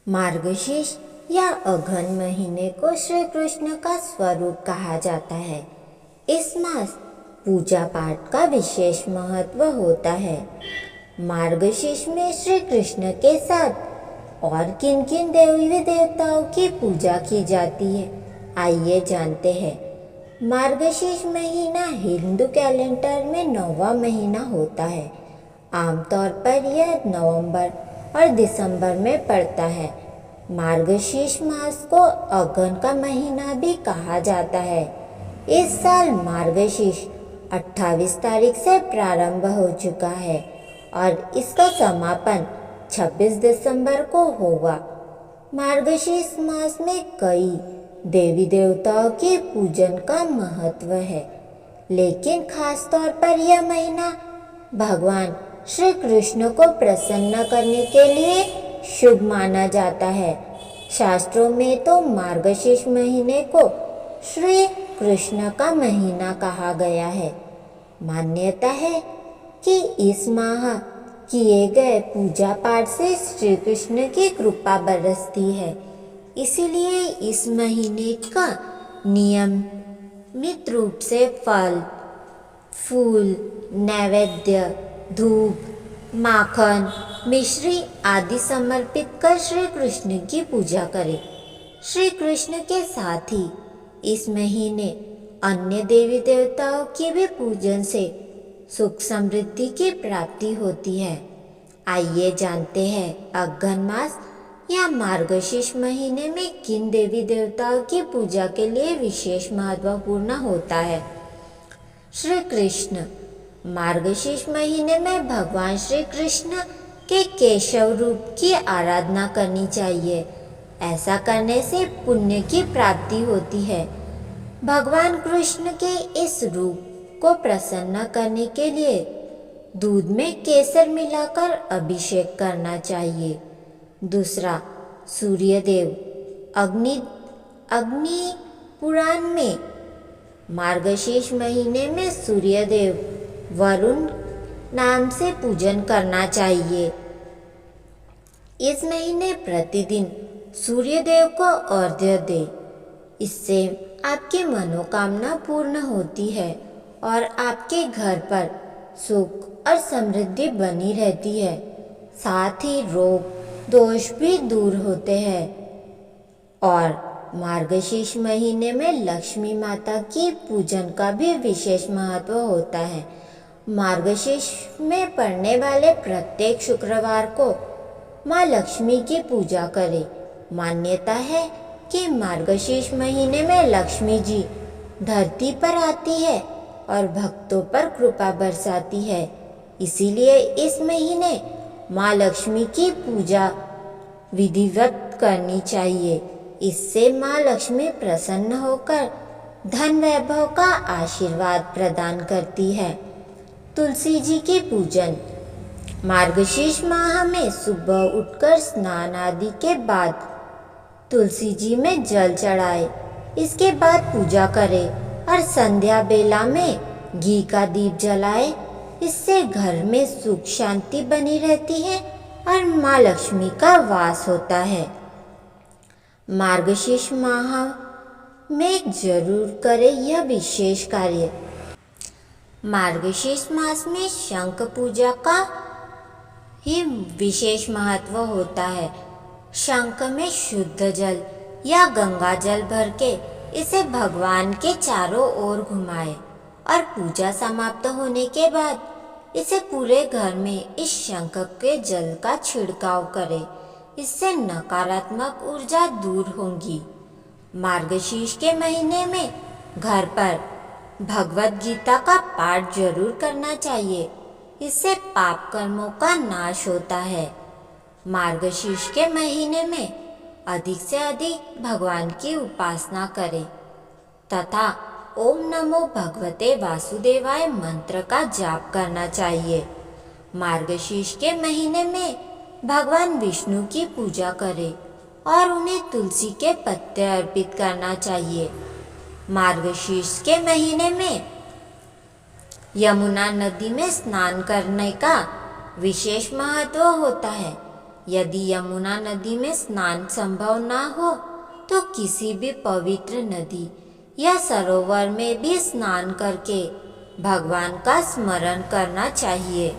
मार्गशीर्ष या अघन महीने को श्री कृष्ण का स्वरूप कहा जाता है। इस मास पूजा पाठ का विशेष महत्व होता है। मार्गशीर्ष में श्री कृष्ण के साथ और किन किन देवी देवताओं की पूजा की जाती है, आइए जानते हैं। मार्गशीर्ष महीना हिंदू कैलेंडर में 9वां महीना होता है। आमतौर पर यह नवंबर और दिसंबर में पड़ता है। मार्गशीर्ष मास को अघन का महीना भी कहा जाता है। इस साल मार्गशीर्ष 28 तारीख से प्रारंभ हो चुका है और इसका समापन 26 दिसंबर को होगा। मार्गशीर्ष मास में कई देवी देवताओं के पूजन का महत्व है, लेकिन खास तौर पर यह महीना भगवान श्री कृष्ण को प्रसन्न करने के लिए शुभ माना जाता है। शास्त्रों में तो मार्गशीर्ष महीने को श्री कृष्ण का महीना कहा गया है। मान्यता है कि इस माह किए गए पूजा पाठ से श्री कृष्ण की कृपा बरसती है, इसीलिए इस महीने का नियमित रूप से फल, फूल, नैवेद्य, धूप, माखन, मिश्री आदि समर्पित कर श्री कृष्ण की पूजा करें। श्री कृष्ण के साथ ही इस महीने अन्य देवी देवताओं के भी पूजन से सुख समृद्धि की प्राप्ति होती है। आइए जानते हैं अघन मास या मार्गशीर्ष महीने में किन देवी देवताओं की पूजा के लिए विशेष महत्वपूर्ण होता है। श्री कृष्ण। मार्गशीर्ष महीने में भगवान श्री कृष्ण के केशव रूप की आराधना करनी चाहिए। ऐसा करने से पुण्य की प्राप्ति होती है। भगवान कृष्ण के इस रूप को प्रसन्न करने के लिए दूध में केसर मिलाकर अभिषेक करना चाहिए। दूसरा, सूर्यदेव। अग्नि पुराण में मार्गशीर्ष महीने में सूर्यदेव वरुण नाम से पूजन करना चाहिए। इस महीने प्रतिदिन सूर्यदेव को अर्घ्य दे, इससे आपकी मनोकामना पूर्ण होती है और आपके घर पर सुख और समृद्धि बनी रहती है। साथ ही रोग दोष भी दूर होते हैं। और मार्गशीर्ष महीने में लक्ष्मी माता की पूजन का भी विशेष महत्व होता है। मार्गशीर्ष में पड़ने वाले प्रत्येक शुक्रवार को माँ लक्ष्मी की पूजा करें। मान्यता है कि मार्गशीर्ष महीने में लक्ष्मी जी धरती पर आती है और भक्तों पर कृपा बरसाती है, इसीलिए इस महीने माँ लक्ष्मी की पूजा विधिवत करनी चाहिए। इससे माँ लक्ष्मी प्रसन्न होकर धन वैभव का आशीर्वाद प्रदान करती है। तुलसी जी की पूजन। मार्गशीर्ष माह में सुबह उठकर स्नान आदि के बाद तुलसी जी में जल चढ़ाए, इसके बाद पूजा करें और संध्या बेला में घी का दीप जलाए। इससे घर में सुख शांति बनी रहती है और माँ लक्ष्मी का वास होता है। मार्गशीर्ष माह में जरूर करें यह विशेष कार्य। मार्गशीर्ष मास में शंख पूजा का ही विशेष महत्व होता है। शंख में शुद्ध जल या गंगा जल भर के इसे भगवान के चारों ओर घुमाए और पूजा समाप्त होने के बाद इसे पूरे घर में इस शंख के जल का छिड़काव करें। इससे नकारात्मक ऊर्जा दूर होगी। मार्गशीर्ष के महीने में घर पर भगवत गीता का पाठ जरूर करना चाहिए, इससे पाप कर्मों का नाश होता है। मार्गशीर्ष के महीने में अधिक से अधिक भगवान की उपासना करें तथा ओम नमो भगवते वासुदेवाय मंत्र का जाप करना चाहिए। मार्गशीर्ष के महीने में भगवान विष्णु की पूजा करें और उन्हें तुलसी के पत्ते अर्पित करना चाहिए। मार्गशीर्ष के महीने में यमुना नदी में स्नान करने का विशेष महत्व होता है। यदि यमुना नदी में स्नान संभव ना हो तो किसी भी पवित्र नदी या सरोवर में भी स्नान करके भगवान का स्मरण करना चाहिए।